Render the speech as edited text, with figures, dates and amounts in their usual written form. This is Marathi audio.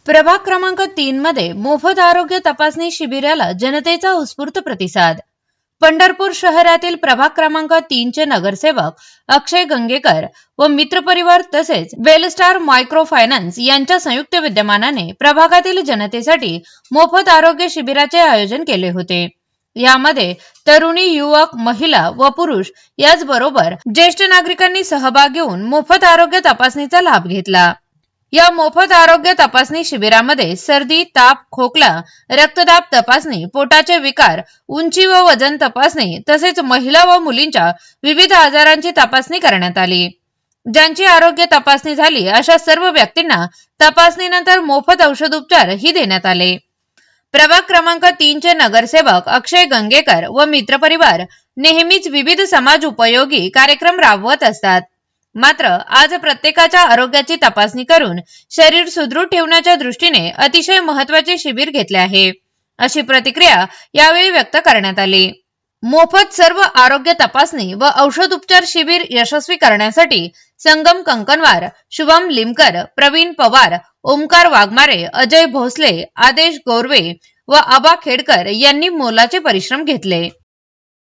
प्रभाग क्रमांक 3 मध्ये मोफत आरोग्य तपासणी शिबिराला जनतेचा उत्स्फूर्त प्रतिसाद। पंढरपूर शहरातील प्रभाग क्रमांक 3 चे नगरसेवक अक्षय गंगेकर व मित्रपरिवार तसेच वेलस्टार मायक्रो फायनान्स यांच्या संयुक्त विद्यमानाने प्रभागातील जनतेसाठी मोफत आरोग्य शिबिराचे आयोजन केले होते। यामध्ये तरुणी, युवक, महिला व पुरुष याचबरोबर ज्येष्ठ नागरिकांनी सहभाग घेऊन मोफत आरोग्य तपासणीचा लाभ घेतला। या मोफत आरोग्य तपासणी शिबिरामध्ये सर्दी, ताप, खोकला, रक्तदाब तपासणी, पोटाचे विकार, उंची व वजन तपासणी तसेच महिला व मुलींच्या विविध आजारांची तपासणी करण्यात आली। ज्यांची आरोग्य तपासणी झाली अशा सर्व व्यक्तींना तपासणीनंतर मोफत औषधोपचार ही देण्यात आले। प्रभाग क्रमांक 3 चे नगरसेवक अक्षय गंगेकर व मित्रपरिवार नेहमीच विविध समाज उपयोगी कार्यक्रम राबवत असतात। मात्र आज प्रत्येकाच्या आरोग्याची तपासणी करून शरीर सुदृढ ठेवण्याच्या दृष्टीने अतिशय महत्त्वाचे शिबिर घेतले आहे, अशी प्रतिक्रिया यावेळी व्यक्त करण्यात आली। मोफत सर्व आरोग्य तपासणी व औषध उपचार शिबिर यशस्वी करण्यासाठी संगम कंकणवार, शुभम लिमकर, प्रवीण पवार, ओमकार वाघमारे, अजय भोसले, आदेश गोरवे व आबा खेडकर यांनी मोलाचे परिश्रम घेतले।